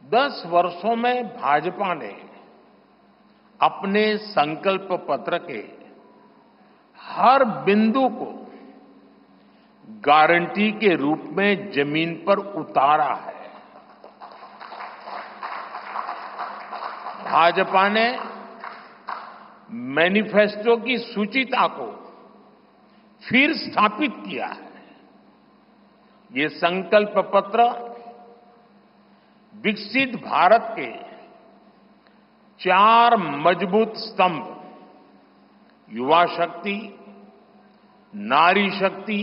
10 वर्षों में भाजपा ने अपने संकल्प पत्र के हर बिंदु को गारंटी के रूप में जमीन पर उतारा है। भाजपा ने मैनिफेस्टो की सूचिता को फिर स्थापित किया है। ये संकल्प पत्र विकसित भारत के 4 मजबूत स्तंभ युवा शक्ति, नारी शक्ति,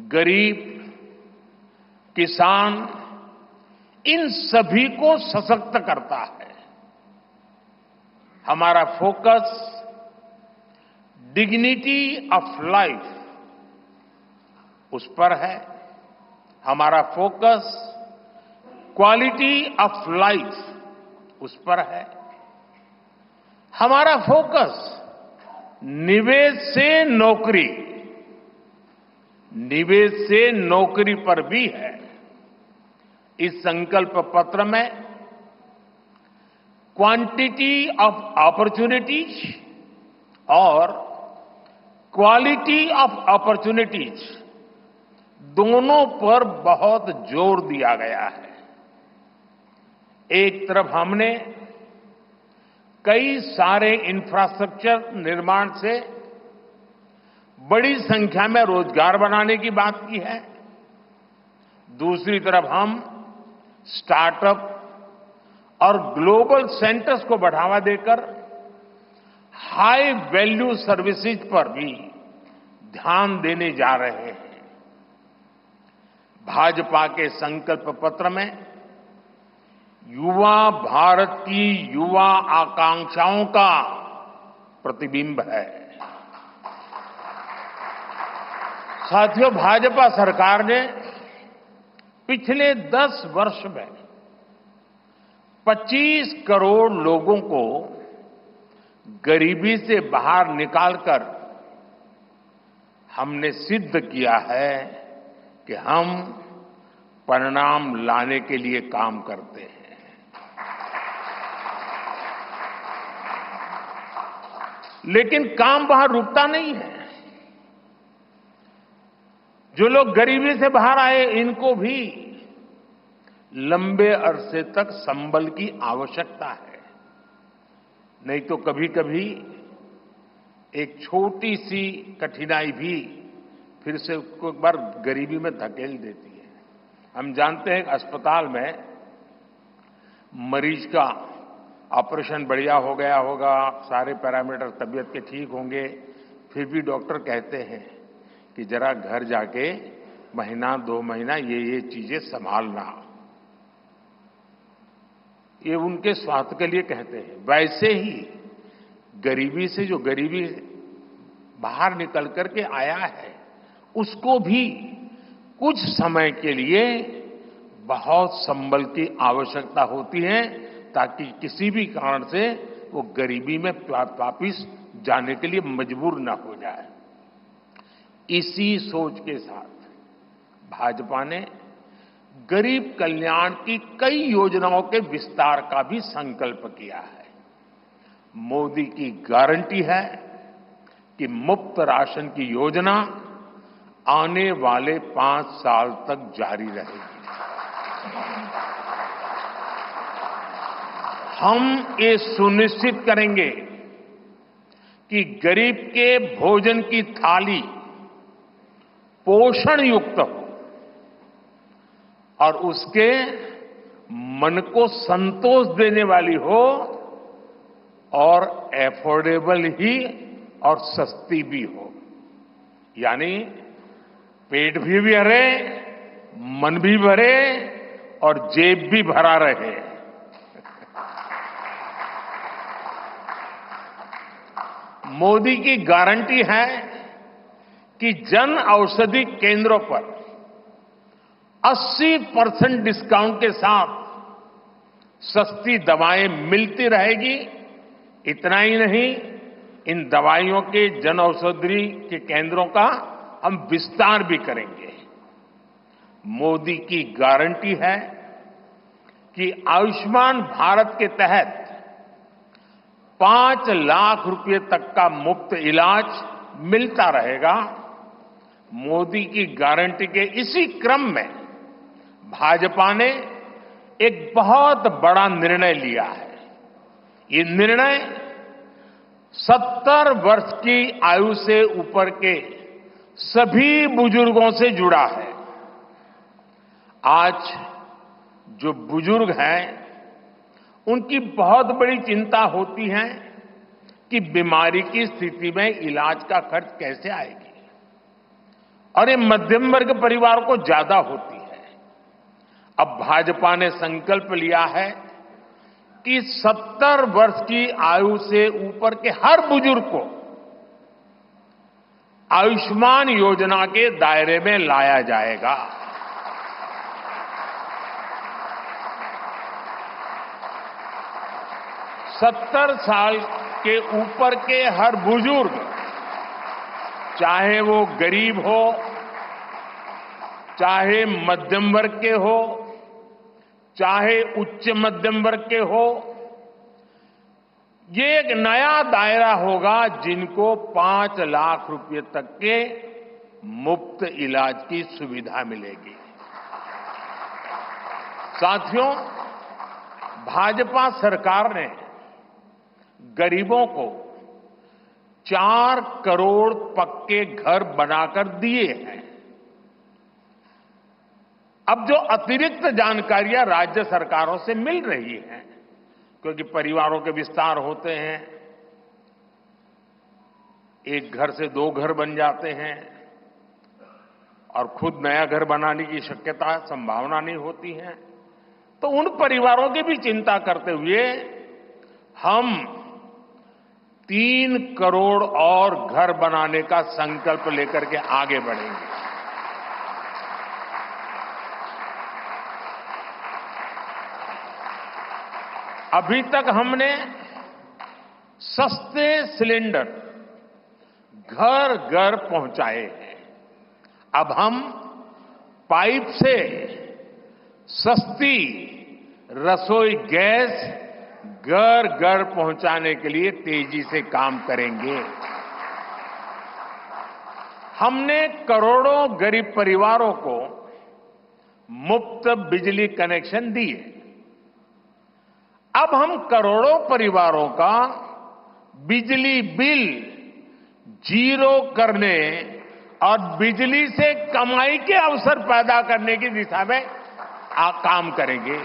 गरीब, किसान, इन सभी को सशक्त करता है। हमारा फोकस डिग्निटी ऑफ लाइफ उस पर है। हमारा फोकस क्वालिटी ऑफ लाइफ उस पर है। हमारा फोकस निवेश से नौकरी, निवेश से नौकरी पर भी है। इस संकल्प पत्र में क्वांटिटी ऑफ अपॉर्चुनिटीज और क्वालिटी ऑफ अपॉर्चुनिटीज दोनों पर बहुत जोर दिया गया है। एक तरफ हमने कई सारे इंफ्रास्ट्रक्चर निर्माण से बड़ी संख्या में रोजगार बनाने की बात की है। दूसरी तरफ हम स्टार्टअप और ग्लोबल सेंटर्स को बढ़ावा देकर हाई वैल्यू सर्विसेज पर भी ध्यान देने जा रहे हैं। भाजपा के संकल्प पत्र में युवा भारत की युवा आकांक्षाओं का प्रतिबिंब है। साथियों, भाजपा सरकार ने पिछले 10 वर्ष में 25 करोड़ लोगों को गरीबी से बाहर निकालकर हमने सिद्ध किया है कि हम परिणाम लाने के लिए काम करते हैं। लेकिन काम वहां रुकता नहीं है। जो लोग गरीबी से बाहर आए, इनको भी लंबे अरसे तक संबल की आवश्यकता है। नहीं तो कभी कभी एक छोटी सी कठिनाई भी फिर से उसको एक बार गरीबी में धकेल देती है। हम जानते हैं कि अस्पताल में मरीज का ऑपरेशन बढ़िया हो गया होगा, सारे पैरामीटर तबीयत के ठीक होंगे, फिर भी डॉक्टर कहते हैं कि जरा घर जाके महीना 2 महीना ये चीजें संभालना। ये उनके स्वास्थ्य के लिए कहते हैं। वैसे ही गरीबी से जो गरीबी बाहर निकल करके आया है, उसको भी कुछ समय के लिए बहुत संबल की आवश्यकता होती है, ताकि किसी भी कारण से वो गरीबी में वापिस जाने के लिए मजबूर न हो जाए। इसी सोच के साथ भाजपा ने गरीब कल्याण की कई योजनाओं के विस्तार का भी संकल्प किया है। मोदी की गारंटी है कि मुफ्त राशन की योजना आने वाले 5 साल तक जारी रहेगी। हम ये सुनिश्चित करेंगे कि गरीब के भोजन की थाली पोषण युक्त हो और उसके मन को संतोष देने वाली हो और एफोर्डेबल ही और सस्ती भी हो। यानी पेट भी भरे, मन भी भरे और जेब भी भरा रहे। मोदी की गारंटी है कि जन औषधि केंद्रों पर 80% डिस्काउंट के साथ सस्ती दवाएं मिलती रहेगी। इतना ही नहीं, इन दवाइयों के जन औषधि के केंद्रों का हम विस्तार भी करेंगे। मोदी की गारंटी है कि आयुष्मान भारत के तहत 5 लाख रुपए तक का मुफ्त इलाज मिलता रहेगा। मोदी की गारंटी के इसी क्रम में भाजपा ने एक बहुत बड़ा निर्णय लिया है। ये निर्णय 70 वर्ष की आयु से ऊपर के सभी बुजुर्गों से जुड़ा है। आज जो बुजुर्ग हैं, उनकी बहुत बड़ी चिंता होती है कि बीमारी की स्थिति में इलाज का खर्च कैसे आएगी, और ये मध्यम वर्ग परिवार को ज्यादा होती है। अब भाजपा ने संकल्प लिया है कि 70 वर्ष की आयु से ऊपर के हर बुजुर्ग को आयुष्मान योजना के दायरे में लाया जाएगा। 70 साल के ऊपर के हर बुजुर्ग, चाहे वो गरीब हो, चाहे मध्यम वर्ग के हो, चाहे उच्च मध्यम वर्ग के हो, ये एक नया दायरा होगा जिनको 5 लाख रुपए तक के मुफ्त इलाज की सुविधा मिलेगी। साथियों, भाजपा सरकार ने गरीबों को 4 करोड़ पक्के घर बनाकर दिए हैं। अब जो अतिरिक्त जानकारियां राज्य सरकारों से मिल रही हैं, क्योंकि परिवारों के विस्तार होते हैं, एक घर से 2 घर बन जाते हैं और खुद नया घर बनाने की शक्यता, संभावना नहीं होती है, तो उन परिवारों की भी चिंता करते हुए हम 3 करोड़ और घर बनाने का संकल्प लेकर के आगे बढ़ेंगे। अभी तक हमने सस्ते सिलेंडर घर घर पहुंचाए हैं। अब हम पाइप से सस्ती रसोई गैस घर घर पहुंचाने के लिए तेजी से काम करेंगे। हमने करोड़ों गरीब परिवारों को मुफ्त बिजली कनेक्शन दिए। अब हम करोड़ों परिवारों का बिजली बिल जीरो करने और बिजली से कमाई के अवसर पैदा करने की दिशा में काम करेंगे।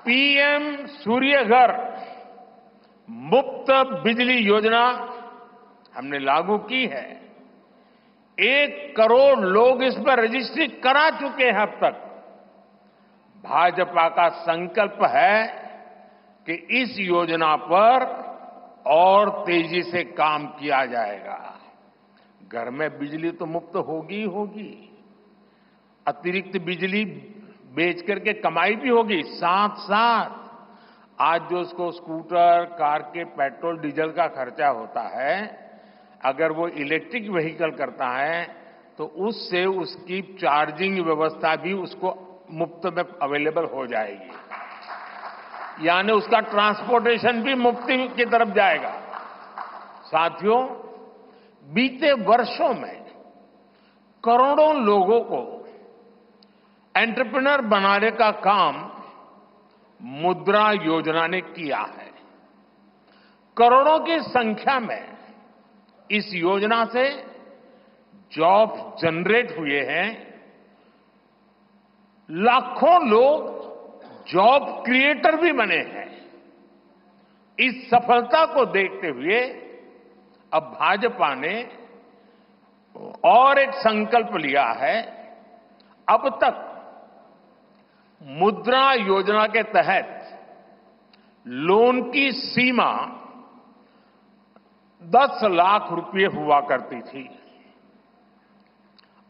पीएम सूर्य घर मुफ्त बिजली योजना हमने लागू की है। 1 करोड़ लोग इस पर रजिस्ट्री करा चुके हैं अब तक। भाजपा का संकल्प है कि इस योजना पर और तेजी से काम किया जाएगा। घर में बिजली तो मुफ्त होगी ही होगी, अतिरिक्त बिजली बेच करके कमाई भी होगी। साथ साथ आज जो उसको स्कूटर, कार के पेट्रोल डीजल का खर्चा होता है, अगर वो इलेक्ट्रिक व्हीकल करता है तो उससे उसकी चार्जिंग व्यवस्था भी उसको मुफ्त में अवेलेबल हो जाएगी, यानी उसका ट्रांसपोर्टेशन भी मुफ्ती की तरफ जाएगा। साथियों, बीते वर्षों में करोड़ों लोगों को एंटरप्रेन्योर बनाने का काम मुद्रा योजना ने किया है। करोड़ों की संख्या में इस योजना से जॉब जनरेट हुए हैं। लाखों लोग जॉब क्रिएटर भी बने हैं। इस सफलता को देखते हुए अब भाजपा ने और एक संकल्प लिया है। अब तक मुद्रा योजना के तहत लोन की सीमा 10 लाख रुपए हुआ करती थी।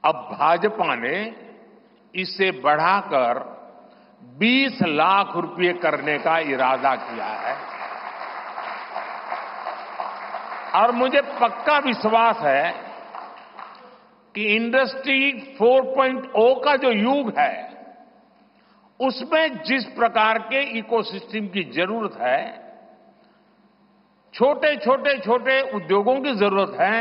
अब भाजपा ने इसे बढ़ाकर 20 लाख रुपए करने का इरादा किया है और मुझे पक्का विश्वास है कि इंडस्ट्री 4.0 का जो युग है, उसमें जिस प्रकार के इकोसिस्टम की जरूरत है, छोटे उद्योगों की जरूरत है,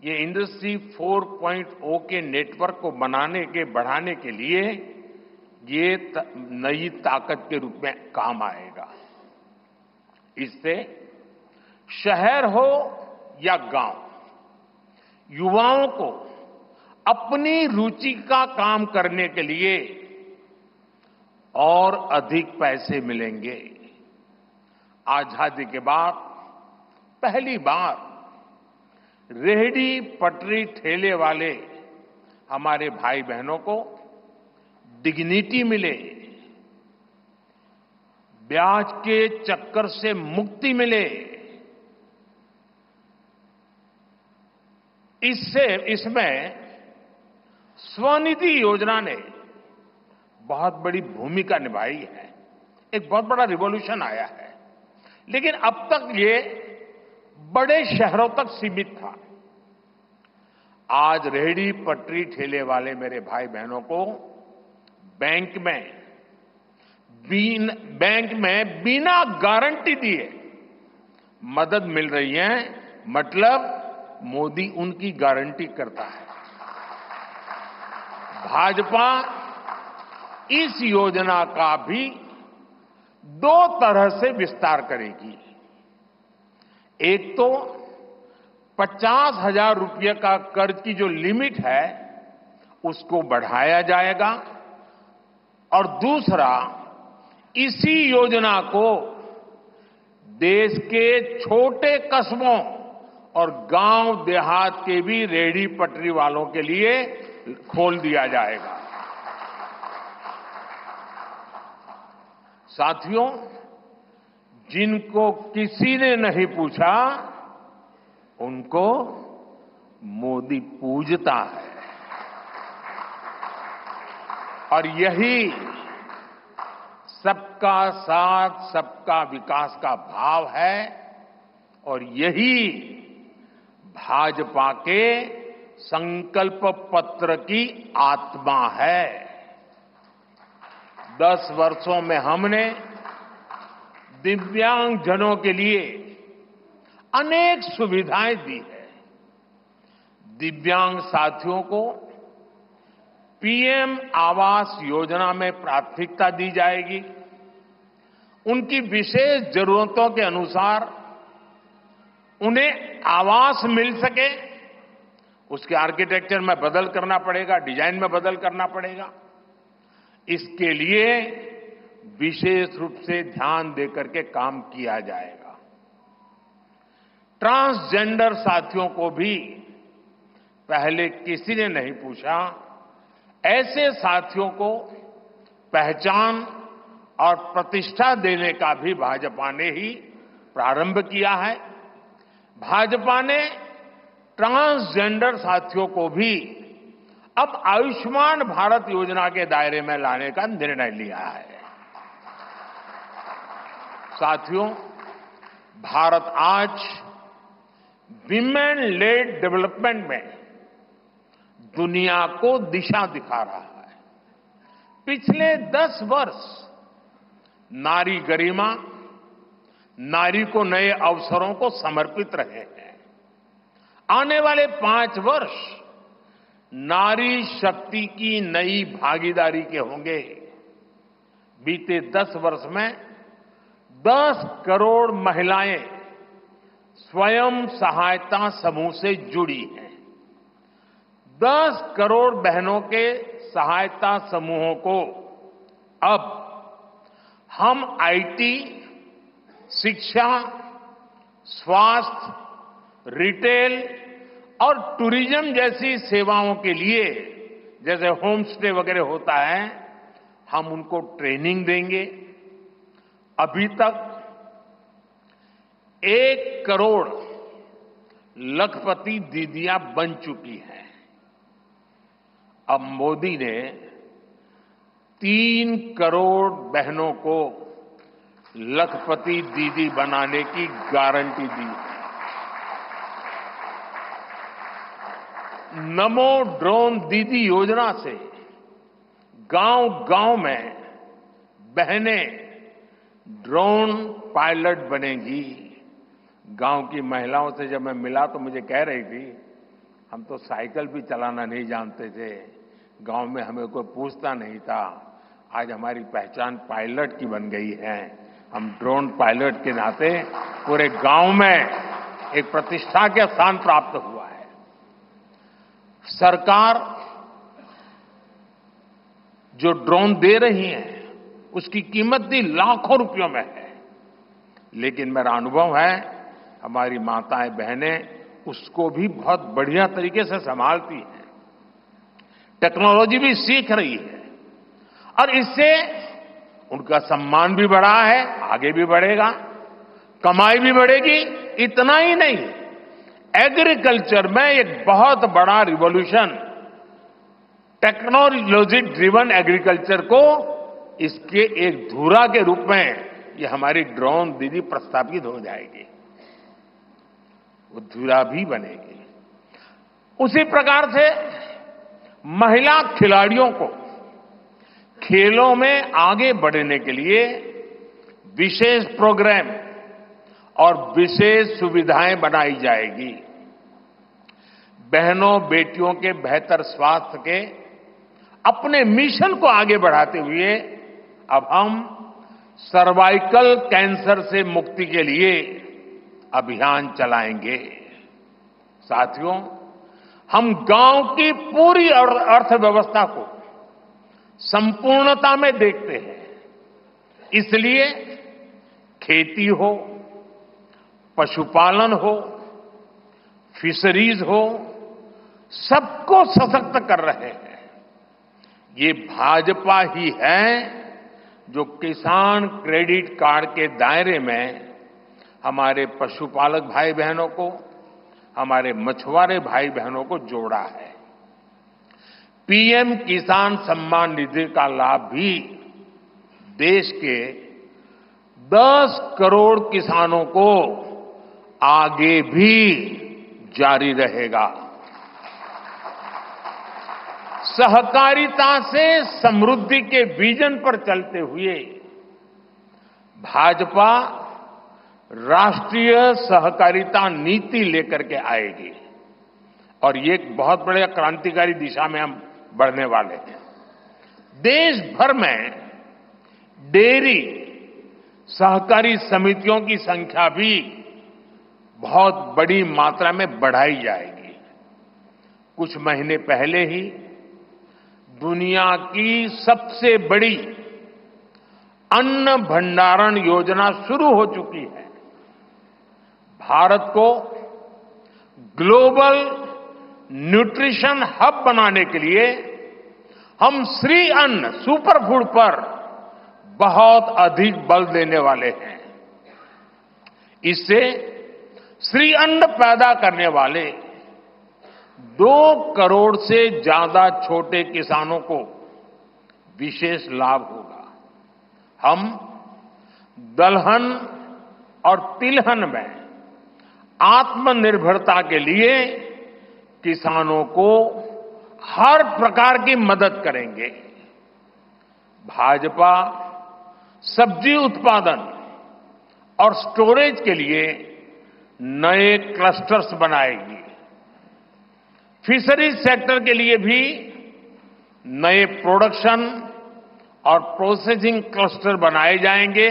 ये इंडस्ट्री 4.0 के नेटवर्क को बढ़ाने के लिए ये नई ताकत के रूप में काम आएगा। इससे शहर हो या गांव, युवाओं को अपनी रुचि का काम करने के लिए और अधिक पैसे मिलेंगे। आजादी के बाद पहली बार रेहड़ी पटरी ठेले वाले हमारे भाई बहनों को डिग्निटी मिले, ब्याज के चक्कर से मुक्ति मिले। इसमें स्वनिधि योजना ने बहुत बड़ी भूमिका निभाई है। एक बहुत बड़ा रिवॉल्यूशन आया है, लेकिन अब तक ये बड़े शहरों तक सीमित था। आज रेहड़ी पटरी ठेले वाले मेरे भाई बहनों को बैंक में बिना गारंटी दिए मदद मिल रही है। मतलब मोदी उनकी गारंटी करता है। भाजपा इस योजना का भी 2 तरह से विस्तार करेगी। एक तो 50,000 रुपये का कर्ज की जो लिमिट है उसको बढ़ाया जाएगा, और दूसरा, इसी योजना को देश के छोटे कस्बों और गांव देहात के भी रेहड़ी पटरी वालों के लिए खोल दिया जाएगा। साथियों, जिनको किसी ने नहीं पूछा उनको मोदी पूजता है, और यही सबका साथ सबका विकास का भाव है, और यही भाजपा के संकल्प पत्र की आत्मा है। 10 वर्षों में हमने दिव्यांगजनों के लिए अनेक सुविधाएं दी है। दिव्यांग साथियों को पीएम आवास योजना में प्राथमिकता दी जाएगी। उनकी विशेष जरूरतों के अनुसार उन्हें आवास मिल सके, उसके आर्किटेक्चर में बदल करना पड़ेगा, डिजाइन में बदल करना पड़ेगा। इसके लिए विशेष रूप से ध्यान देकर के काम किया जाएगा। ट्रांसजेंडर साथियों को भी पहले किसी ने नहीं पूछा। ऐसे साथियों को पहचान और प्रतिष्ठा देने का भी भाजपा ने ही प्रारंभ किया है। भाजपा ने ट्रांसजेंडर साथियों को भी अब आयुष्मान भारत योजना के दायरे में लाने का निर्णय लिया है। साथियों, भारत आज विमेन लेड डेवलपमेंट में दुनिया को दिशा दिखा रहा है। पिछले 10 वर्ष नारी गरिमा, नारी को नए अवसरों को समर्पित रहे हैं। आने वाले 5 वर्ष नारी शक्ति की नई भागीदारी के होंगे। बीते 10 वर्ष में 10 करोड़ महिलाएं स्वयं सहायता समूह से जुड़ी हैं। 10 करोड़ बहनों के सहायता समूहों को अब हम आईटी, शिक्षा, स्वास्थ्य, रिटेल और टूरिज्म जैसी सेवाओं के लिए, जैसे होम स्टे वगैरह होता है, हम उनको ट्रेनिंग देंगे। अभी तक 1 करोड़ लखपति दीदियां बन चुकी हैं। अब मोदी ने 3 करोड़ बहनों को लखपति दीदी बनाने की गारंटी दी है। नमो ड्रोन दीदी योजना से गांव-गांव में बहनें ड्रोन पायलट बनेंगी। गांव की महिलाओं से जब मैं मिला तो मुझे कह रही थी, हम तो साइकिल भी चलाना नहीं जानते थे, गांव में हमें कोई पूछता नहीं था, आज हमारी पहचान पायलट की बन गई है। हम ड्रोन पायलट के नाते पूरे गांव में एक प्रतिष्ठा का स्थान प्राप्त हुआ है। सरकार जो ड्रोन दे रही है उसकी कीमत भी लाखों रुपयों में है, लेकिन मेरा अनुभव है हमारी माताएं बहनें उसको भी बहुत बढ़िया तरीके से संभालती हैं, टेक्नोलॉजी भी सीख रही है और इससे उनका सम्मान भी बढ़ा है, आगे भी बढ़ेगा, कमाई भी बढ़ेगी। इतना ही नहीं, एग्रीकल्चर में एक बहुत बड़ा रिवॉल्यूशन, टेक्नोलॉजी ड्रिवन एग्रीकल्चर को इसके एक धुरा के रूप में ये हमारी ड्रोन दीदी प्रस्थापित हो जाएगी, वो धुरा भी बनेगी। उसी प्रकार से महिला खिलाड़ियों को खेलों में आगे बढ़ने के लिए विशेष प्रोग्राम और विशेष सुविधाएं बनाई जाएगी। बहनों बेटियों के बेहतर स्वास्थ्य के अपने मिशन को आगे बढ़ाते हुए अब हम सर्वाइकल कैंसर से मुक्ति के लिए अभियान चलाएंगे। साथियों, हम गांव की पूरी अर्थव्यवस्था को संपूर्णता में देखते हैं, इसलिए खेती हो, पशुपालन हो, फिशरीज हो, सबको सशक्त कर रहे हैं। ये भाजपा ही है जो किसान क्रेडिट कार्ड के दायरे में हमारे पशुपालक भाई बहनों को, हमारे मछुआरे भाई बहनों को जोड़ा है। पीएम किसान सम्मान निधि का लाभ भी देश के 10 करोड़ किसानों को आगे भी जारी रहेगा। सहकारिता से समृद्धि के विजन पर चलते हुए भाजपा राष्ट्रीय सहकारिता नीति लेकर के आएगी और ये एक बहुत बड़े क्रांतिकारी दिशा में हम बढ़ने वाले हैं। देश भर में डेयरी सहकारी समितियों की संख्या भी बहुत बड़ी मात्रा में बढ़ाई जाएगी। कुछ महीने पहले ही दुनिया की सबसे बड़ी अन्न भंडारण योजना शुरू हो चुकी है। भारत को ग्लोबल न्यूट्रिशन हब बनाने के लिए हम श्री अन्न सुपरफूड पर बहुत अधिक बल देने वाले हैं। इससे श्री अन्न पैदा करने वाले 2 करोड़ से ज्यादा छोटे किसानों को विशेष लाभ होगा। हम दलहन और तिलहन में आत्मनिर्भरता के लिए किसानों को हर प्रकार की मदद करेंगे। भाजपा सब्जी उत्पादन और स्टोरेज के लिए नए क्लस्टर्स बनाएगी। फिशरीज सेक्टर के लिए भी नए प्रोडक्शन और प्रोसेसिंग क्लस्टर बनाए जाएंगे।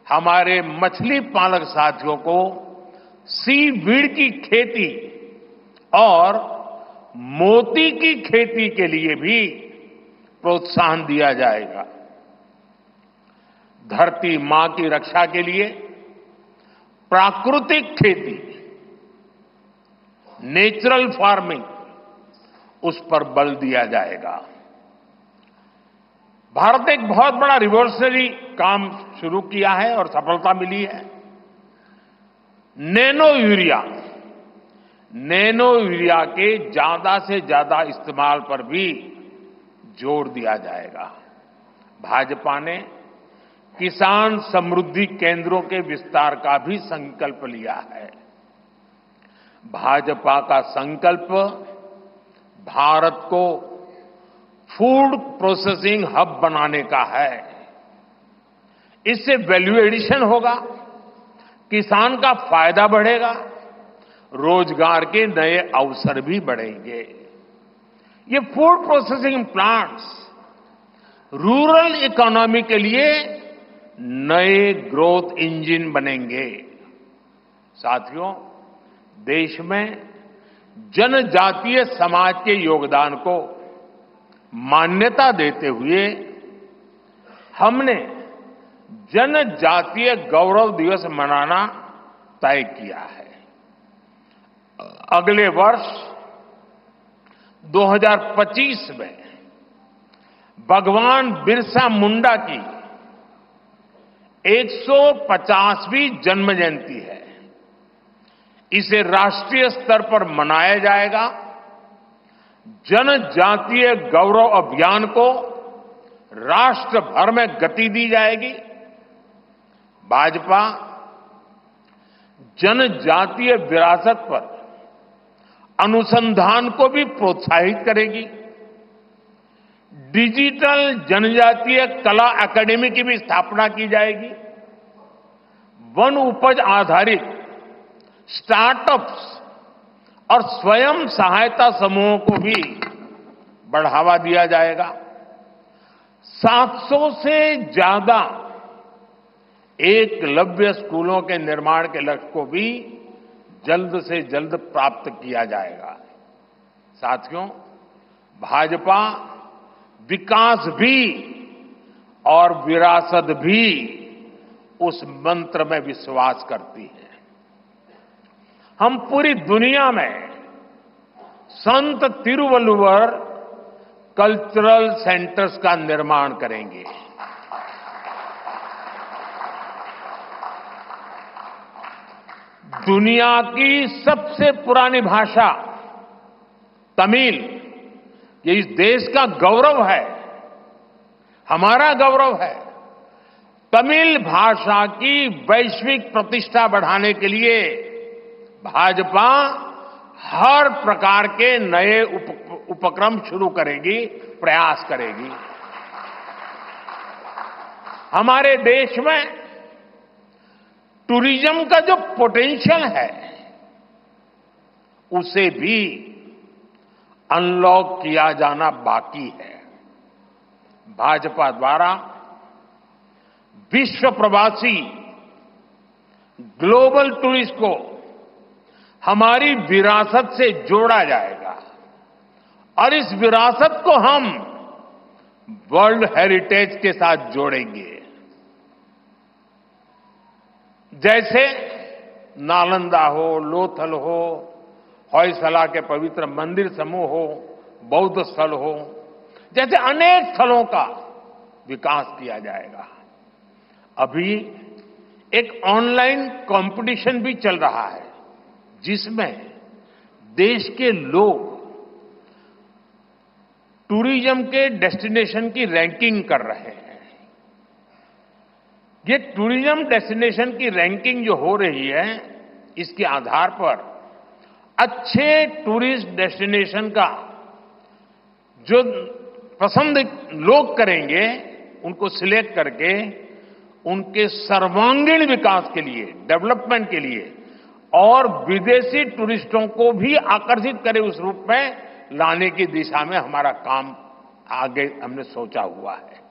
हमारे मछली पालक साथियों को सीवीड की खेती और मोती की खेती के लिए भी प्रोत्साहन दिया जाएगा। धरती मां की रक्षा के लिए प्राकृतिक खेती, नेचुरल फार्मिंग, उस पर बल दिया जाएगा। भारत ने एक बहुत बड़ा रिवॉल्यूशनरी काम शुरू किया है और सफलता मिली है। नैनो यूरिया के ज्यादा से ज्यादा इस्तेमाल पर भी जोर दिया जाएगा। भाजपा ने किसान समृद्धि केंद्रों के विस्तार का भी संकल्प लिया है। भाजपा का संकल्प भारत को फूड प्रोसेसिंग हब बनाने का है। इससे वैल्यू एडिशन होगा, किसान का फायदा बढ़ेगा, रोजगार के नए अवसर भी बढ़ेंगे। ये food processing plants rural economy के लिए नए ग्रोथ इंजन बनेंगे। साथियों, देश में जनजातीय समाज के योगदान को मान्यता देते हुए हमने जनजातीय गौरव दिवस मनाना तय किया है। अगले वर्ष 2025 में भगवान बिरसा मुंडा की 150वीं जन्म जयंती है। इसे राष्ट्रीय स्तर पर मनाया जाएगा। जनजातीय गौरव अभियान को राष्ट्र भर में गति दी जाएगी। भाजपा जनजातीय विरासत पर अनुसंधान को भी प्रोत्साहित करेगी। डिजिटल जनजातीय कला अकादमी की भी स्थापना की जाएगी। वन उपज आधारित स्टार्टअप्स और स्वयं सहायता समूहों को भी बढ़ावा दिया जाएगा। 700 से ज्यादा एकलव्य स्कूलों के निर्माण के लक्ष्य को भी जल्द से जल्द प्राप्त किया जाएगा। साथियों, भाजपा विकास भी और विरासत भी उस मंत्र में विश्वास करती है। हम पूरी दुनिया में संत तिरुवल्लुवर कल्चरल सेंटर्स का निर्माण करेंगे। दुनिया की सबसे पुरानी भाषा तमिल, ये इस देश का गौरव है, हमारा गौरव है। तमिल भाषा की वैश्विक प्रतिष्ठा बढ़ाने के लिए भाजपा हर प्रकार के नए उपक्रम शुरू करेगी, प्रयास करेगी। हमारे देश में टूरिज्म का जो पोटेंशियल है, उसे भी अनलॉक किया जाना बाकी है। भाजपा द्वारा विश्व प्रवासी ग्लोबल टूरिस्ट को हमारी विरासत से जोड़ा जाएगा और इस विरासत को हम वर्ल्ड हेरिटेज के साथ जोड़ेंगे। जैसे नालंदा हो, लोथल हो, होयसला के पवित्र मंदिर समूह हो, बौद्ध स्थल हो, जैसे अनेक स्थलों का विकास किया जाएगा। अभी एक ऑनलाइन कंपटीशन भी चल रहा है, जिसमें देश के लोग टूरिज्म के डेस्टिनेशन की रैंकिंग कर रहे हैं। ये टूरिज्म डेस्टिनेशन की रैंकिंग जो हो रही है, इसके आधार पर अच्छे टूरिस्ट डेस्टिनेशन का जो पसंद लोग करेंगे, उनको सिलेक्ट करके उनके सर्वांगीण विकास के लिए, डेवलपमेंट के लिए और विदेशी टूरिस्टों को भी आकर्षित करे उस रूप में लाने की दिशा में हमारा काम आगे हमने सोचा हुआ है।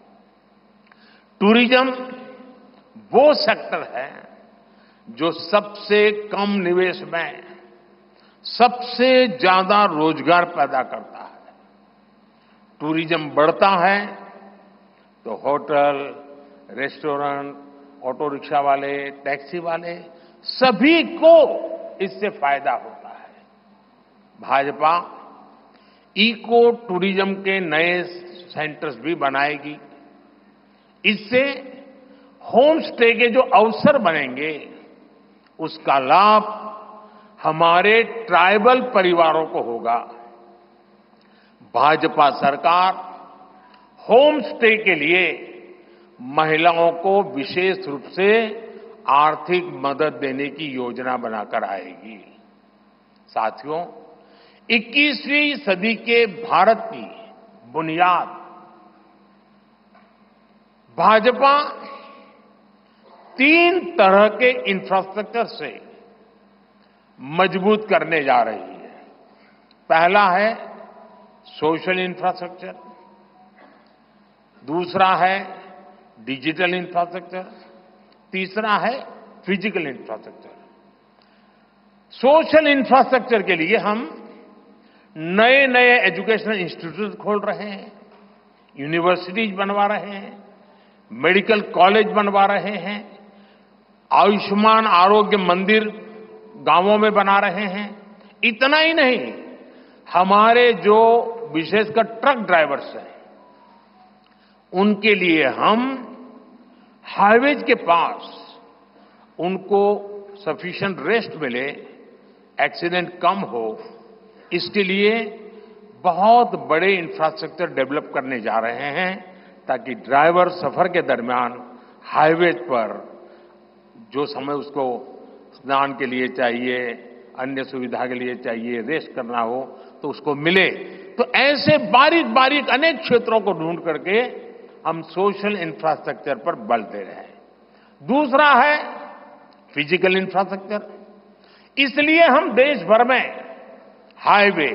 टूरिज्म वो सेक्टर है जो सबसे कम निवेश में सबसे ज्यादा रोजगार पैदा करता है। टूरिज्म बढ़ता है तो होटल, रेस्टोरेंट, ऑटो रिक्शा वाले, टैक्सी वाले सभी को इससे फायदा होता है। भाजपा इको टूरिज्म के नए सेंटर्स भी बनाएगी। इससे होम स्टे के जो अवसर बनेंगे, उसका लाभ हमारे ट्राइबल परिवारों को होगा। भाजपा सरकार होम स्टे के लिए महिलाओं को विशेष रूप से आर्थिक मदद देने की योजना बनाकर आएगी। साथियों, 21वीं सदी के भारत की बुनियाद भाजपा 3 तरह के इंफ्रास्ट्रक्चर से मजबूत करने जा रही है। पहला है सोशल इंफ्रास्ट्रक्चर, दूसरा है डिजिटल इंफ्रास्ट्रक्चर, तीसरा है फिजिकल इंफ्रास्ट्रक्चर। सोशल इंफ्रास्ट्रक्चर के लिए हम नए नए एजुकेशनल इंस्टीट्यूट खोल रहे हैं, यूनिवर्सिटीज बनवा रहे हैं, मेडिकल कॉलेज बनवा रहे हैं, आयुष्मान आरोग्य मंदिर गांवों में बना रहे हैं। इतना ही नहीं, हमारे जो विशेषकर ट्रक ड्राइवर्स हैं उनके लिए हम हाईवेज के पास उनको सफिशिएंट रेस्ट मिले, एक्सीडेंट कम हो, इसके लिए बहुत बड़े इंफ्रास्ट्रक्चर डेवलप करने जा रहे हैं ताकि ड्राइवर सफर के दरमियान हाईवे पर जो समय उसको स्नान के लिए चाहिए, अन्य सुविधा के लिए चाहिए, रेस्ट करना हो तो उसको मिले। तो ऐसे बारीक बारीक अनेक क्षेत्रों को ढूंढ करके हम सोशल इंफ्रास्ट्रक्चर पर बल दे रहे हैं। दूसरा है फिजिकल इंफ्रास्ट्रक्चर। इसलिए हम देश भर में हाईवे,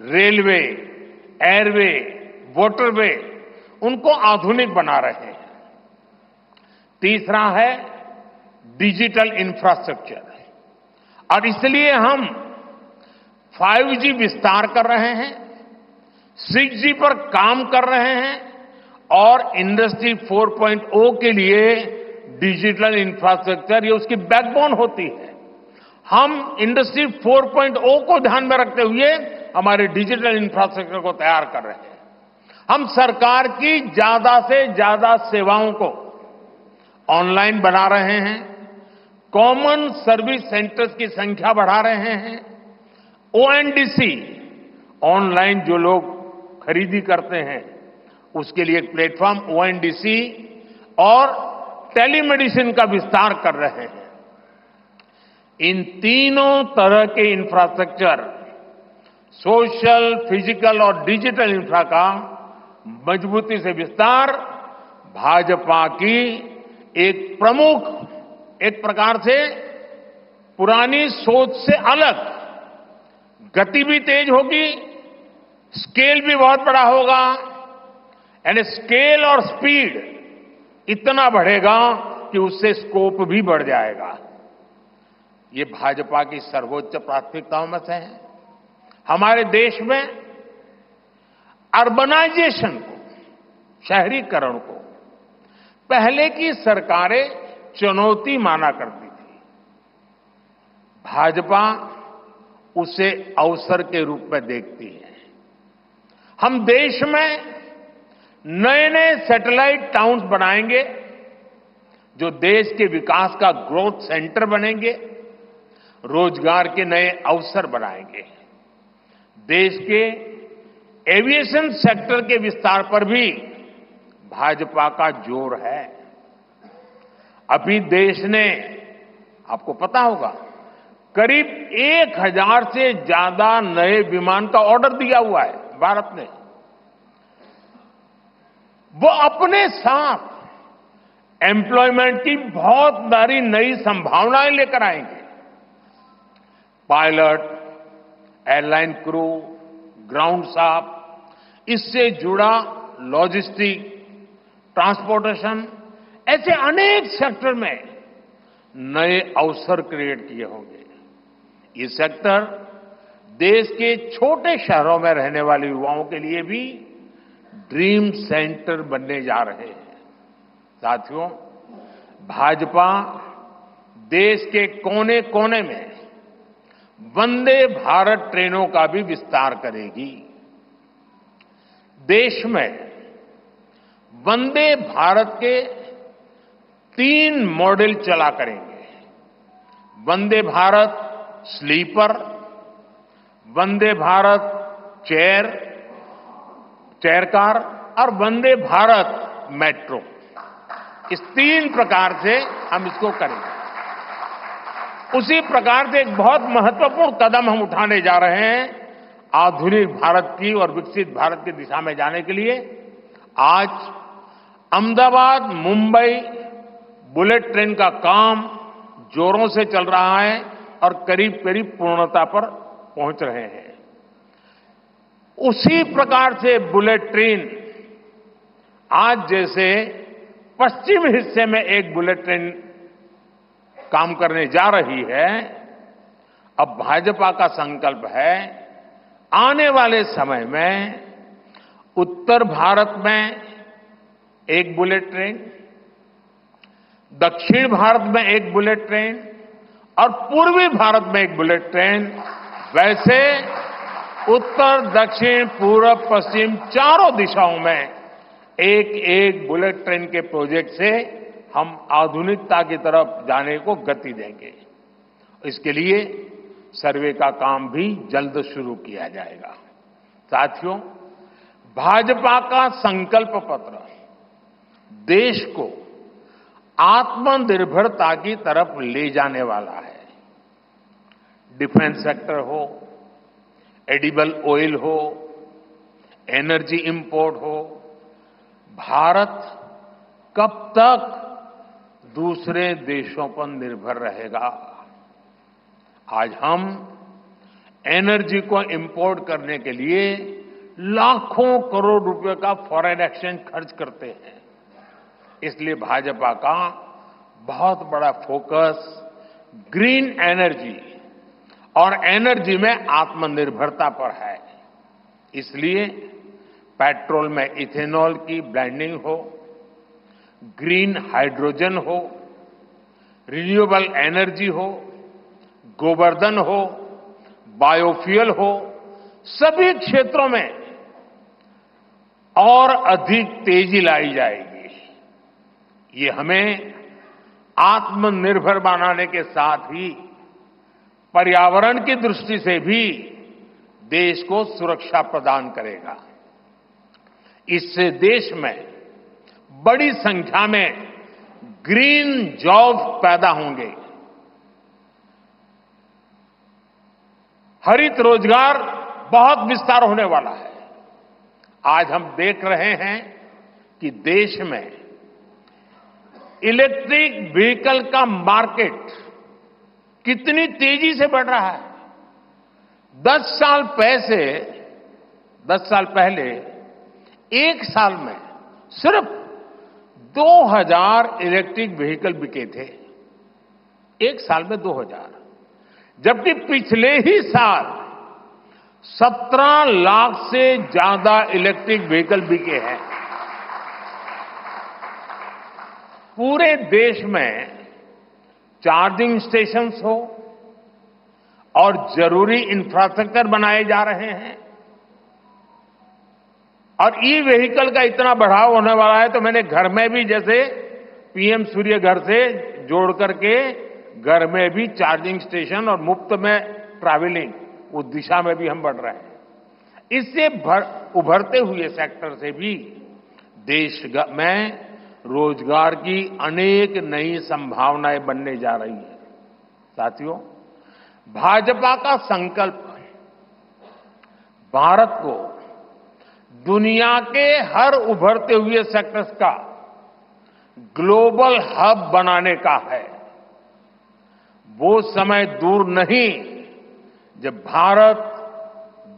रेलवे, एयरवे, वाटरवे उनको आधुनिक बना रहे हैं। तीसरा है डिजिटल इंफ्रास्ट्रक्चर और इसलिए हम 5G विस्तार कर रहे हैं, 6G पर काम कर रहे हैं और इंडस्ट्री 4.0 के लिए डिजिटल इंफ्रास्ट्रक्चर ये उसकी बैकबोन होती है। हम इंडस्ट्री 4.0 को ध्यान में रखते हुए हमारे डिजिटल इंफ्रास्ट्रक्चर को तैयार कर रहे हैं। हम सरकार की ज्यादा से ज्यादा सेवाओं को ऑनलाइन बना रहे हैं, कॉमन सर्विस सेंटर्स की संख्या बढ़ा रहे हैं, ONDC ऑनलाइन जो लोग खरीदी करते हैं उसके लिए एक प्लेटफॉर्म ONDC और टेलीमेडिसिन का विस्तार कर रहे हैं। इन तीनों तरह के इंफ्रास्ट्रक्चर, सोशल, फिजिकल और डिजिटल इंफ्रा का मजबूती से विस्तार भाजपा की एक प्रमुख, एक प्रकार से पुरानी सोच से अलग, गति भी तेज होगी, स्केल भी बहुत बड़ा होगा, यानी स्केल और स्पीड इतना बढ़ेगा कि उससे स्कोप भी बढ़ जाएगा। ये भाजपा की सर्वोच्च प्राथमिकताओं में से है। हमारे देश में अर्बनाइजेशन को, शहरीकरण को पहले की सरकारें चुनौती माना करती थी। भाजपा उसे अवसर के रूप में देखती है। हम देश में नए नए सैटेलाइट टाउन्स बनाएंगे जो देश के विकास का ग्रोथ सेंटर बनेंगे, रोजगार के नए अवसर बनाएंगे। देश के एविएशन सेक्टर के विस्तार पर भी भाजपा का जोर है। अभी देश ने, आपको पता होगा, करीब 1000 से ज्यादा नए विमान का ऑर्डर दिया हुआ है भारत ने। वो अपने साथ एम्प्लॉयमेंट की बहुत सारी नई संभावनाएं लेकर आएंगे। Pilot, airline crew, ground staff, इससे जुड़ा लॉजिस्टिक, ट्रांसपोर्टेशन, ऐसे अनेक सेक्टर में नए अवसर क्रिएट किए होंगे। ये सेक्टर देश के छोटे शहरों में रहने वाले युवाओं के लिए भी ड्रीम सेंटर बनने जा रहे हैं। साथियों, भाजपा देश के कोने कोने में वंदे भारत ट्रेनों का भी विस्तार करेगी। देश में वंदे भारत के 3 मॉडल चला करेंगे। Vande Bharat sleeper, Vande Bharat chair car और वंदे भारत मेट्रो। इस 3 प्रकार से हम इसको करेंगे। उसी प्रकार से एक बहुत महत्वपूर्ण कदम हम उठाने जा रहे हैं, आधुनिक भारत की और विकसित भारत की दिशा में जाने के लिए आज अहमदाबाद मुंबई बुलेट ट्रेन का काम जोरों से चल रहा है और करीब करीब पूर्णता पर पहुंच रहे हैं। उसी प्रकार से बुलेट ट्रेन आज जैसे पश्चिम हिस्से में एक बुलेट ट्रेन काम करने जा रही है, अब भाजपा का संकल्प है आने वाले समय में उत्तर भारत में एक बुलेट ट्रेन, दक्षिण भारत में एक बुलेट ट्रेन और पूर्वी भारत में एक बुलेट ट्रेन, वैसे उत्तर दक्षिण पूर्व पश्चिम चारों दिशाओं में एक एक बुलेट ट्रेन के प्रोजेक्ट से हम आधुनिकता की तरफ जाने को गति देंगे। इसके लिए सर्वे का काम भी जल्द शुरू किया जाएगा। साथियों, भाजपा का संकल्प पत्र देश को आत्मनिर्भरता की तरफ ले जाने वाला है। डिफेंस सेक्टर हो, एडिबल ऑयल हो, एनर्जी इंपोर्ट हो, भारत कब तक दूसरे देशों पर निर्भर रहेगा? आज हम एनर्जी को इंपोर्ट करने के लिए लाखों करोड़ रुपए का फॉरेन एक्सचेंज खर्च करते हैं। इसलिए भाजपा का बहुत बड़ा फोकस ग्रीन एनर्जी और एनर्जी में आत्मनिर्भरता पर है। इसलिए पेट्रोल में इथेनॉल की ब्लेंडिंग हो, ग्रीन हाइड्रोजन हो, रिन्यूएबल एनर्जी हो, गोवर्धन हो, बायोफ्यूल हो, सभी क्षेत्रों में और अधिक तेजी लाई जाएगी। ये हमें आत्मनिर्भर बनाने के साथ ही पर्यावरण की दृष्टि से भी देश को सुरक्षा प्रदान करेगा। इससे देश में बड़ी संख्या में ग्रीन जॉब पैदा होंगे, हरित रोजगार बहुत विस्तार होने वाला है। आज हम देख रहे हैं कि देश में इलेक्ट्रिक व्हीकल का मार्केट कितनी तेजी से बढ़ रहा है। 10 साल पहले एक साल में सिर्फ 2000 इलेक्ट्रिक व्हीकल बिके थे। एक साल में 2000, जबकि पिछले ही साल 17 लाख से ज्यादा इलेक्ट्रिक व्हीकल बिके हैं। पूरे देश में चार्जिंग स्टेशंस हो और जरूरी इंफ्रास्ट्रक्चर बनाए जा रहे हैं और ई व्हीकल का इतना बढ़ाव होने वाला है, तो मैंने घर में भी जैसे पीएम सूर्य घर से जोड़ करके घर में भी चार्जिंग स्टेशन और मुफ्त में ट्रैवलिंग, उस दिशा में भी हम बढ़ रहे हैं। इससे उभरते हुए सेक्टर से भी देश में रोजगार की अनेक नई संभावनाएं बनने जा रही है। साथियों, भाजपा का संकल्प भारत को दुनिया के हर उभरते हुए सेक्टर्स का ग्लोबल हब बनाने का है। वो समय दूर नहीं जब भारत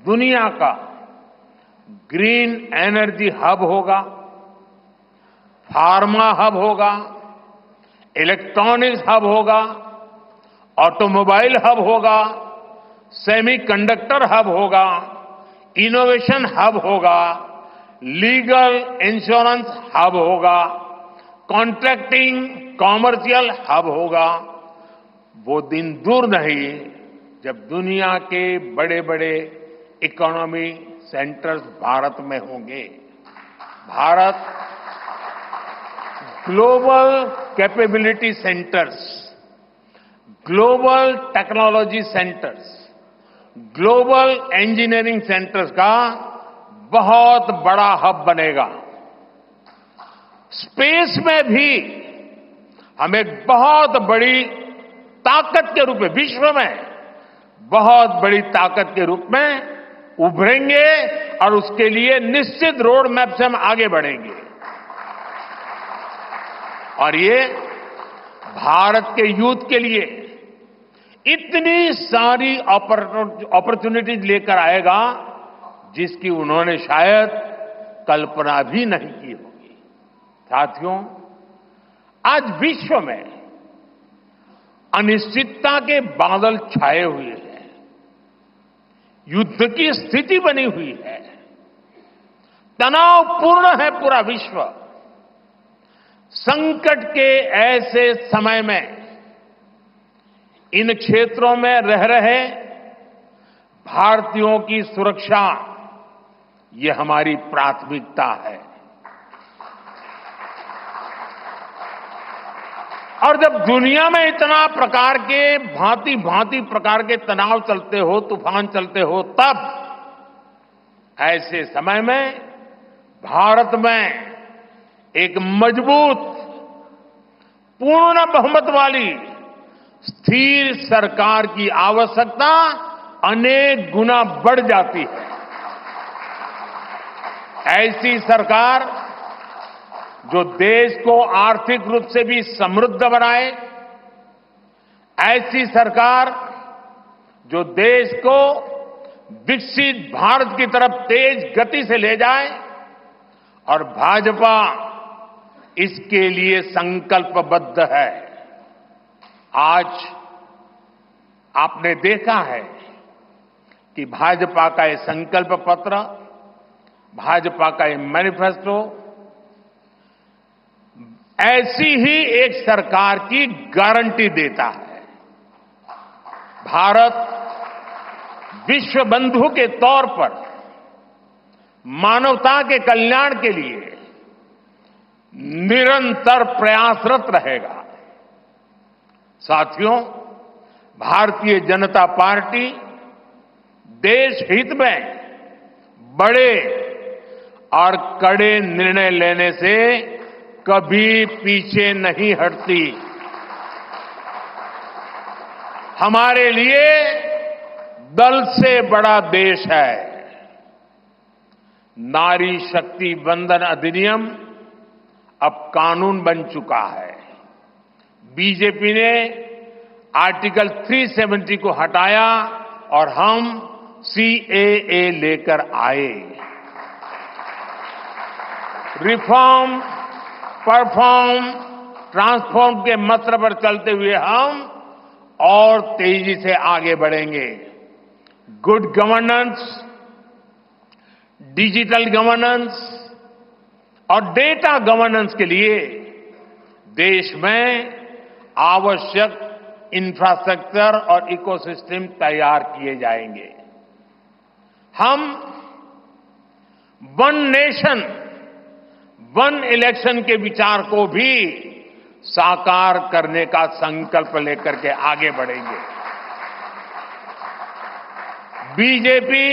दुनिया का ग्रीन एनर्जी हब होगा, फार्मा हब होगा, इलेक्ट्रॉनिक्स हब होगा, ऑटोमोबाइल हब होगा, सेमीकंडक्टर हब होगा, इनोवेशन हब होगा, लीगल इंश्योरेंस हब होगा, कॉन्ट्रैक्टिंग कॉमर्शियल हब होगा। वो दिन दूर नहीं जब दुनिया के बड़े बड़े इकोनॉमी सेंटर्स भारत में होंगे। Bharat global capability centres, global technology centres, global engineering centres का बहुत बड़ा हब बनेगा। स्पेस में भी हम एक बहुत बड़ी ताकत के रूप में, विश्व में बहुत बड़ी ताकत के रूप में उभरेंगे और उसके लिए निश्चित रोड मैप से हम आगे बढ़ेंगे। और ये भारत के यूथ के लिए इतनी सारी अपॉर्चुनिटीज लेकर आएगा जिसकी उन्होंने शायद कल्पना भी नहीं की होगी। साथियों, आज विश्व में अनिश्चितता के बादल छाए हुए हैं, युद्ध की स्थिति बनी हुई है, तनावपूर्ण है पूरा विश्व। संकट के ऐसे समय में इन क्षेत्रों में रह रहे भारतीयों की सुरक्षा ये हमारी प्राथमिकता है। और जब दुनिया में इतना प्रकार के भांति भांति प्रकार के तनाव चलते हो, तूफान चलते हो, तब ऐसे समय में भारत में एक मजबूत, पूर्ण बहुमत वाली स्थिर सरकार की आवश्यकता अनेक गुना बढ़ जाती है। ऐसी सरकार जो देश को आर्थिक रूप से भी समृद्ध बनाए, ऐसी सरकार जो देश को विकसित भारत की तरफ तेज गति से ले जाए, और भाजपा इसके लिए संकल्पबद्ध है। आज आपने देखा है कि भाजपा का ये संकल्प पत्र, भाजपा का ये मैनिफेस्टो ऐसी ही एक सरकार की गारंटी देता है। भारत विश्व बंधु के तौर पर मानवता के कल्याण के लिए निरंतर प्रयासरत रहेगा। साथियों, भारतीय जनता पार्टी देश हित में बड़े और कड़े निर्णय लेने से कभी पीछे नहीं हटती। हमारे लिए दल से बड़ा देश है। नारी शक्ति वंदन अधिनियम अब कानून बन चुका है। बीजेपी ने आर्टिकल 370 को हटाया और हम सीएए लेकर आए। रिफॉर्म, परफॉर्म, ट्रांसफॉर्म के मंत्र पर चलते हुए हम और तेजी से आगे बढ़ेंगे। गुड गवर्नेंस, डिजिटल गवर्नेंस और डेटा गवर्नेंस के लिए देश में आवश्यक इंफ्रास्ट्रक्चर और इकोसिस्टम तैयार किए जाएंगे। हम वन नेशन, वन इलेक्शन के विचार को भी साकार करने का संकल्प लेकर के आगे बढ़ेंगे। बीजेपी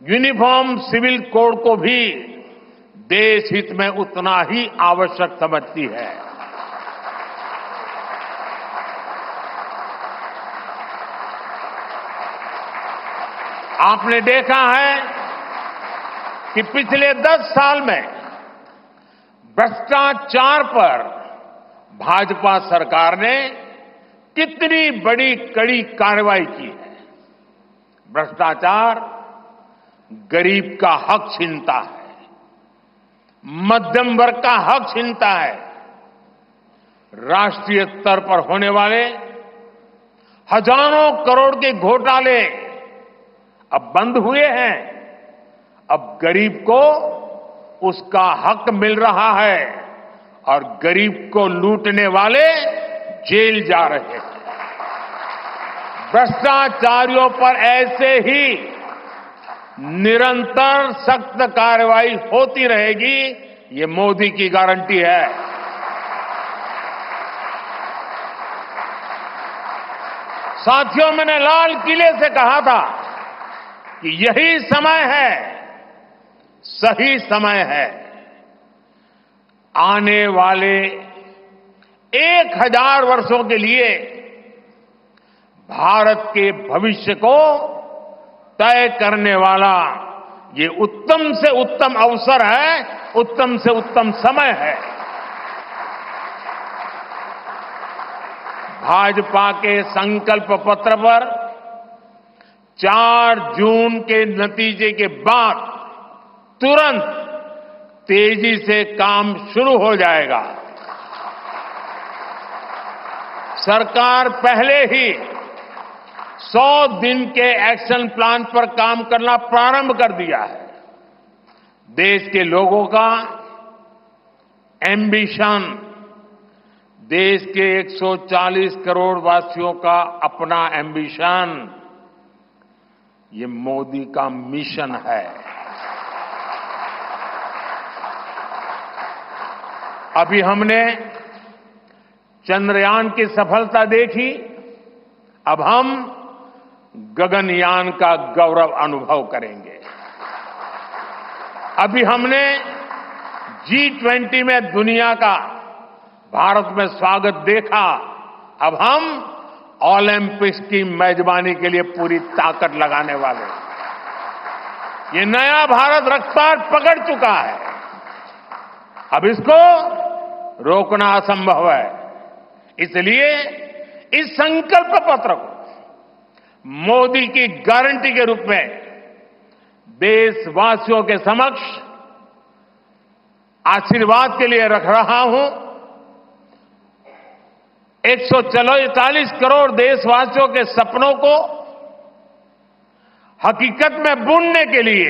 यूनिफॉर्म सिविल कोड को भी देश हित में उतना ही आवश्यक समझती है। आपने देखा है कि पिछले 10 साल में भ्रष्टाचार पर भाजपा सरकार ने कितनी बड़ी कड़ी कार्रवाई की है। भ्रष्टाचार गरीब का हक छीनता है, मध्यम वर्ग का हक छीनता है। राष्ट्रीय स्तर पर होने वाले हजारों करोड़ के घोटाले अब बंद हुए हैं। अब गरीब को उसका हक मिल रहा है और गरीब को लूटने वाले जेल जा रहे हैं। भ्रष्टाचारियों पर ऐसे ही निरंतर सख्त कार्रवाई होती रहेगी, ये मोदी की गारंटी है। साथियों, मैंने लाल किले से कहा था कि यही समय है, सही समय है। आने वाले 1000 वर्षों के लिए भारत के भविष्य को तय करने वाला ये उत्तम से उत्तम अवसर है, उत्तम से उत्तम समय है। भाजपा के संकल्प पत्र पर 4 जून के नतीजे के बाद तुरंत तेजी से काम शुरू हो जाएगा। सरकार पहले ही 100 दिन के एक्शन प्लान पर काम करना प्रारंभ कर दिया है। देश के लोगों का एम्बिशन, देश के 140 करोड़ वासियों का अपना एम्बिशन, ये मोदी का मिशन है। अभी हमने चंद्रयान की सफलता देखी, अब हम गगनयान का गौरव अनुभव करेंगे। अभी हमने G20 में दुनिया का भारत में स्वागत देखा, अब हम ओलंपिक्स की मेजबानी के लिए पूरी ताकत लगाने वाले हैं। ये नया भारत रफ्तार पकड़ चुका है, अब इसको रोकना असंभव है। इसलिए इस संकल्प पत्र को मोदी की गारंटी के रूप में देशवासियों के समक्ष आशीर्वाद के लिए रख रहा हूं। 140 करोड़ देशवासियों के सपनों को हकीकत में बुनने के लिए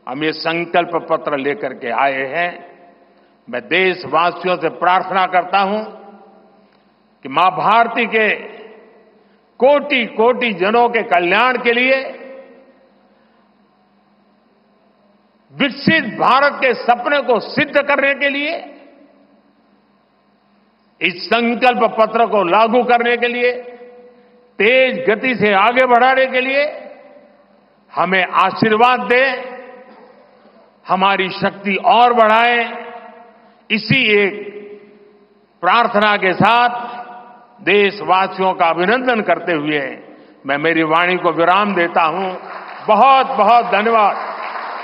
हम ये संकल्प पत्र लेकर के आए हैं। मैं देशवासियों से प्रार्थना करता हूं कि मां भारती के कोटि कोटि जनों के कल्याण के लिए, विकसित भारत के सपने को सिद्ध करने के लिए, इस संकल्प पत्र को लागू करने के लिए, तेज गति से आगे बढ़ाने के लिए हमें आशीर्वाद दे, हमारी शक्ति और बढ़ाए। इसी एक प्रार्थना के साथ देशवासियों का अभिनंदन करते हुए मैं मेरी वाणी को विराम देता हूं। बहुत बहुत धन्यवाद।